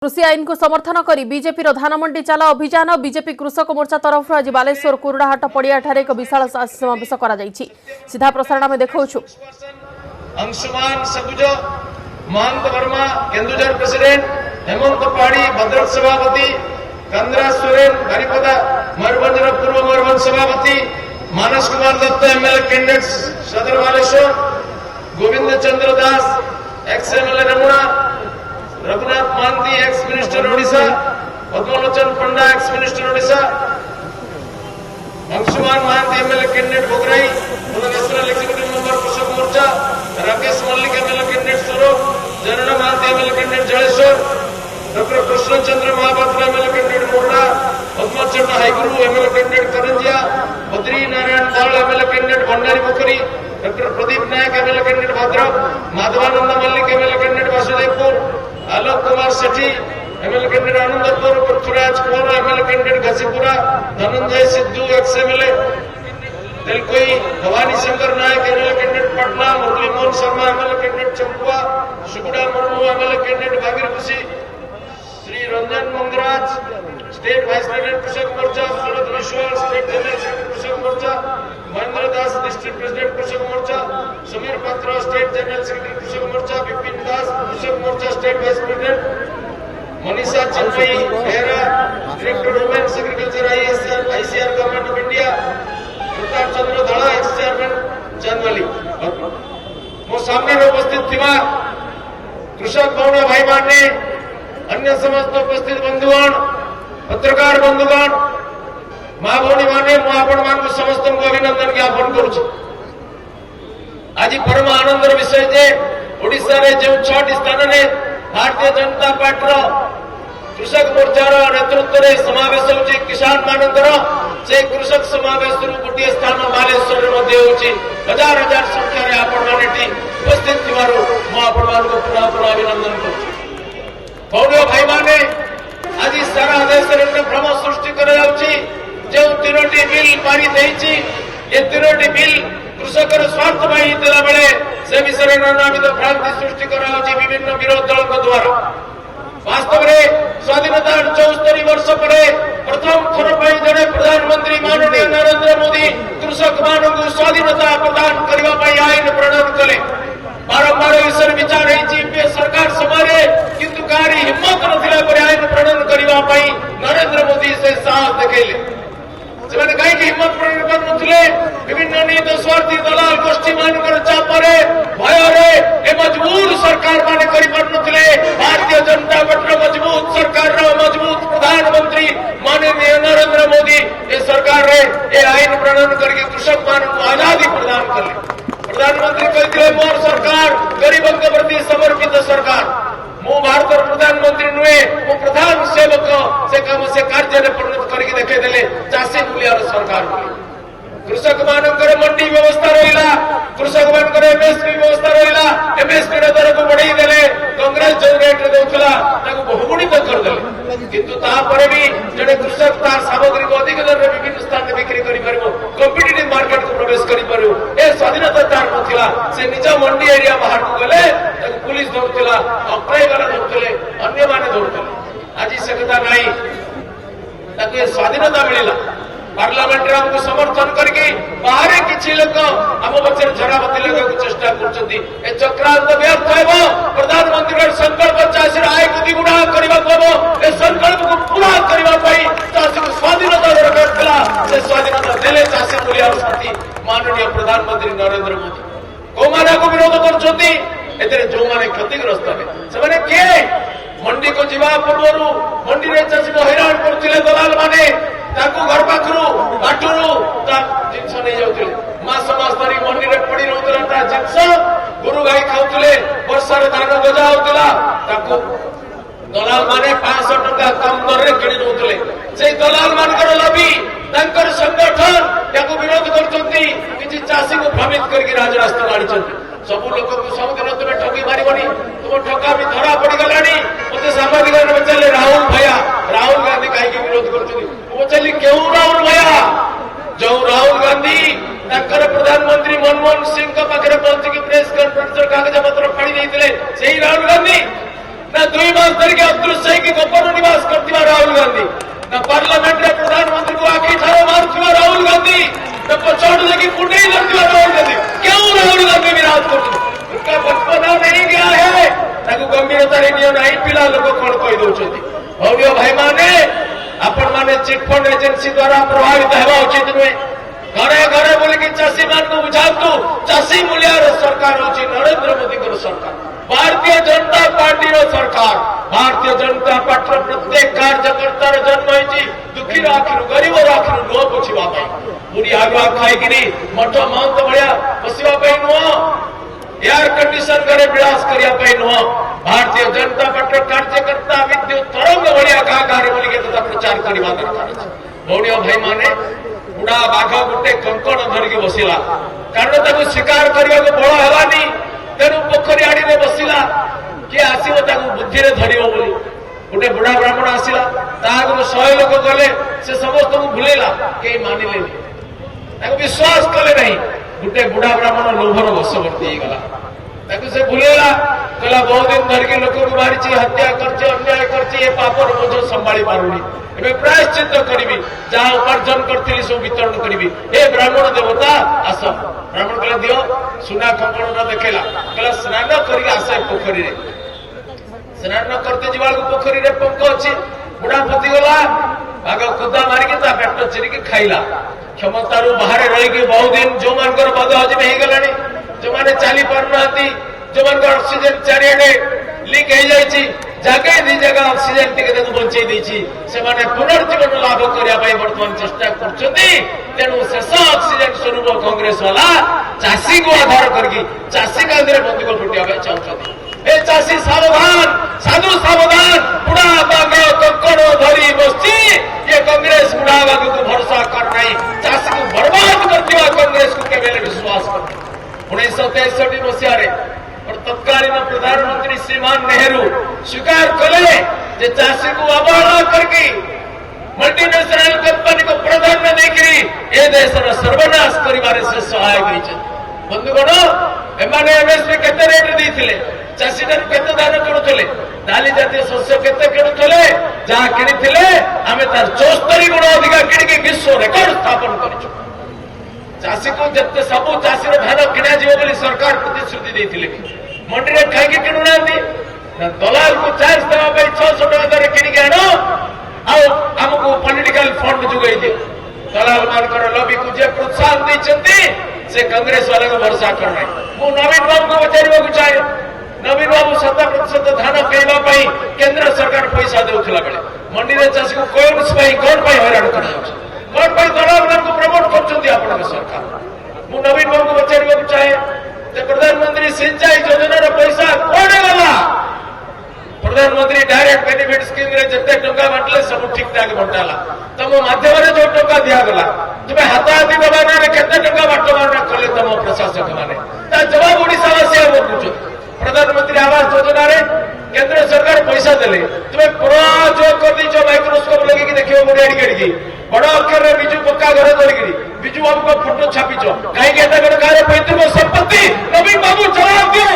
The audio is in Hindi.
कृषि आईन को समर्थन कर बीजेपी धानमंडी चाला अभियान बीजेपी कृषक मोर्चा तरफ आज बालेश्वर कुरुड़ाहाट पड़िया एक विशाल समावेश कर सीधा प्रसारण में देखा अंशुमान सबुज महंत वर्मा केन्दुझर प्रेसिडेंट हेमंत पाड़ी भद्रक सभापति कंद्रा सोरेन बारिपदा मयूरभंज पूर्व मयूरभंज सभापति मानस कुमार दत्त एमएलए कैंडिडेट सदर Baleshwar Govind Chandra Das ex MLA Remuna Raghunath Mohanty ex minister Odisha Padmalochan Panda ex minister Odisha Anshuman Mohanty MLA candidate Bhograi national executive member Krushak Morcha Rakesh Mallik MLA candidate Swarup Jena Mohanty MLA candidate Jaleswar doctor Krushnachandra Mahapatra MLA candidate Morada Padmachand Haiguru MLA candidate Karanjia Badri Narayan Dhal MLA candidate Bhandari Pokhari doctor Pradeep Nayak MLA candidate Bhadrak Madhabananda Mallik MLA candidate Basudevpur Alok Kumar Sethi MLA candidate Anandpur Prithviraj Kumar MLA candidate Ghasipura Dhananjay Sidhu ex MLA Telkoi Bhabani Shankar Nayak MLA candidate Patna Murali Mohan Sharma MLA candidate Champua Suguda Murmu MLA candidate भागीरखुशी Shri Ranjan Mangaraj state vice president Krushak Morcha Surat Biswal state general secretary Krushak Morcha Mahendra Das district president Krushak Morcha Samir Patra state general secretary Krushak Morcha Bipin Das कृषक मोर्चा state vice president Manisha Chinmayee Behera director women's agriculture ICR government of India Pratap Chandra Dhada ex chairman Chandwali मो सामने उपस्थित थिबा कृषक गौण भाई माने अन्य समस्त उपस्थित बंधुगण पत्रकार बंधुगण माँ भौणी माने आपण समस्त को अभिनंदन ज्ञापन करुछु। आज परम आनंदर विषय जे ओडिशा रे जो 6टी स्थान ने भारतीय जनता पार्टी कृषक मोर्चार नेतृत्व में समावेश होची किसान मानकर से कृषक समावेश गोटे स्थान बालेश्वर हजार हजार संख्यार आपण माने उपस्थित थिबारु मो आपण पुनः पुनः अभिनंदन करुछु। भौणी भाई माने आज सारा देश में भ्रम सृष्टि कर जो 3टी बिल पारित ये 3टी बिल कृषकर स्वार्थ बेले से विषय नानाविध भ्रांति सृष्टि कर विभिन्न विरोध दल द्वारा वास्तव में स्वाधीनता 74 वर्ष पर प्रथम थर पर जड़े प्रधानमंत्री माननीय नरेंद्र मोदी कृषक मान स्वाधीनता प्रदान करने आईन प्रणयन कले बारंबार विषय विचार सरकार समय किंतु कारी हिम्मत नथिला आईन प्रणयन करने नरेंद्र मोदी से साहस देखले से कहीं हिम्मत प्रणयन कर विभिन्न नीत स्वार्थी दलाल गोष्ठी मानकर चापरे भय मजबूर सरकार माने करे भारतीय जनता पार्टी मजबूत सरकार मजबूत प्रधानमंत्री माननीय नरेंद्र मोदी ये सरकार रे आईन प्रणयन करके कृषक मान को आजादी प्रदान कले प्रधानमंत्री कहते मोर सरकार गरीबों के प्रति समर्पित सरकार मो भारत प्रधानमंत्री नुहे मो प्रधान सेवक से काम से कार्य परिणत करके देखेदेले चाषी मूल्यार सरकार कृषक मानकर मंडी व्यवस्था रहा कृषक मानकर एमएसपी व्यवस्था रहा एमएसपी दर को बढ़ाई देले कांग्रेस जो रेट देउथला ताको बहुगुणित करदेले किंतु तापर भी जड़े कृषक तार सामग्री को अधिक दर विभिन्न स्थान में बिक्री करि परिबो कॉम्पिटिटिव मार्केट को प्रवेश करि परिबो ए स्वाधीनता तार नथिला से निज मंडी एरिया बाहर को गले ताको पुलिस धरथिला अप्राय वाला धरथिले अन्य माने धरथिले आज से कथा नाही ताको ये स्वाधीनता मिलिला पार्लियामेंट हमको समर्थन करके बाहर किसी लोग आम पक्ष झराबती लगा चेष्टा कर चक्रांत व्यर्थ हो प्रधानमंत्री संकल्प चाषी आय को द्विगुणा करने संकल्प को पूरा करने चाषी को स्वाधीनता दरकार था से स्वाधीनता देले चाषी मूल्यार साथी माननीय प्रधानमंत्री नरेंद्र मोदी कौ माने को विरोध कर जो माने क्षतिग्रस्त है किए मंडी को जीवा पूर्व मंडी में चाषी को हैरान करते दलाल माने घर पाखु बाटू जिनस नहीं जाते मास मास धरी मंडी में पड़ी रोला जिनस गुरु गाई खाऊले वर्षार धान गजा होता दलाल माने 500 टंका कम दर में किणी नौले से दलाल मानकर लबी संगठन विरोध कर चाषी को भ्रमित करके राजरास्ता गाड़ी सब लोक को सबुदिन तुम्हें ठगी मारबनी तुम ठका भी धरा पड़गला मत सामाजिक पचारे राहुल गांधी कहीं विरोध कर पचारि क्यों राहुल भैया जो राहुल गांधी प्रधानमंत्री मनमोहन सिंह पाखे पहुंची प्रेस कॉन्फ्रेंस कागज पत्र फाड़ी राहुल गांधी ना 2 मास मास धरिक अदृश्य होगी गोपन निवास करथिबा राहुल गांधी ना पार्लियामेंट रे प्रधानमंत्री को आखि ठारो मारुथिबा राहुल गांधी ना पछाड़ देखि कुंडई धरथिबा राहुल गांधी क्यों राहुल गांधी विरोध करछन उनका बचपना नहीं गया है ताकू गंभीरता रे नियो नहीं पिला लोक कोन कहि दउछथि भौरियो भाई माने आपण माने चिट फंड एजेंसी द्वारा प्रभावित हेबा उचित नुहे घरे घरे बोलिकी चाषी मान को बुझातु चाषी मूल्यार सरकार होची नरेंद्र मोदी कर सरकार भारतीय जनता पार्टी रो सरकार भारतीय जनता पार्टी रो प्रत्येक कार्यकर्ता रो जन्म होईची दुखी आखिर गरीब आखिर लो पोछिबा पई पूरी आगुआ खाइकिनी मठ महंत भलिया बसिबा पई नुह एयर कंडीशन करे विलास करिया पई नुह भारतीय जनता पार्टी रो कार्यकर्ता विद्युत तरंग भलिया गा गारे बोलिके तथा प्रचार करिबा दरकार अछि भौणियो भाई माने बुढ़ा बाघ गोटे कंकण धरिक बसिला कारण ताको शिकार करने को बल हेलानी तेणु पोखरी आड़ी में बसिला किए आसो बुद्धि में धर गोटे बुढ़ा ब्राह्मण आसला ताकू 100 लोक गले से समस्त को भूलेला कई मानिले विश्वास कले नहीं गोटे बुढ़ा ब्राह्मण लोभर वशवर्ती होगला से भूलेला कहला बहुत दिन धरिक लोक को मारी हत्या कर अन्याय कर पापर बोझ संभाली पारुनी एबे प्रायश्चित करी जहाँ उपार्जन करी सब वितरण करी हे ब्राह्मण देवता आस ब्राह्मण कहला दियो सुना कंकण देखेला कहला स्नान करी आसे पोखरी रे स्नान करते जीवा पोखरी रे पंख अच्छी बुढ़ा पति गला बाघ कुदा मारिकी ता पेट चिरिकी खाइला क्षमता बाहर रही बहुत दिन जो मान बद हजम हो गला जो मैंने चली पारना जो मान ऑक्सीजन चारिड़े लीक हो जाए जगह दी जगह ऑक्सीजन टिके बंचे से पुनर्जीवन लाभ करने बर्तमान चेष्टा करू शेष ऑक्सीजन स्वरूप कांग्रेस वाला चाषी को आधार करके चाषी कांधे बंदूक फुटिया चाहते चाषी सावधान साधु सावधान बुढ़ा बाघ कंकड़ धरी बसची ये कांग्रेस बुढ़ा बाघ को भरोसा कर नहीं चाषी को बर्बाद करती कांग्रेस को केवल विश्वास कर 1963 मसीह तत्कालीन प्रधानमंत्री श्रीमान नेहरू स्वीकार कले जे चाषी को अवहेला करके मल्टीनेशनल कंपनी को प्राधान्य देकरी ए देशर सर्वनाश करिबारे से सहायक होइछ बंधुगण एमाने एमएसपी केते रेट देथिले चाषी ठार केते दान किणुथिले दाली जातीय शस्य केते किणुथिले जहा किणिथिले आमे तार 74 गुण अधिक किणिके विश्व रेकॉर्ड स्थापन करिछु चाषी को जते सबु चाषी धान किणा जीव बोली सरकार प्रतिश्रुति देथिले मंडी में कहीं किणुना दलाल को चार्ज देवा 600 टका किणिक आण आमको पॉलिटिकल फंड जुगई दियो दलाल मानकर लबी को जे प्रोत्साहन देते से कांग्रेस वाले को भरोसा कर रहे नवीन बाबू को पचार चाहे नवीन बाबू 7% धान कहवा केंद्र सरकार पैसा देउथिला बेले मंडी में चाषी को कौन हैरान कर दलाल को प्रमोट कर सरकार नवीन बाबू को पचार चाहे प्रधानमंत्री सिंचाई योजना पैसा कौन गला प्रधानमंत्री डायरेक्ट बेनिफिट स्कीम रे जते टंका बांटले सब ठीक ठाक बंटाला तम माध्यम रे जो टंका दिया गला तुम्हें हाथाहाथी दबाना रे केते टंका बांटवाना कले तम प्रशासक माने ता जवाब ओडिसा वासी हम पूछो प्रधानमंत्री आवास योजना रे केंद्र सरकार पैसा देले तुम्हें पूरा जो कर दी जो माइक्रोस्कोप लगे कि देखियो मुड़ी आड़ी गड़ी बड़ अक्षर रे बिजू पक्का घर धरिकी बिजू बाबू को फोटो छापिछ कहीं पैतृक संपत्ति नवीन बाबू जवाब दियो।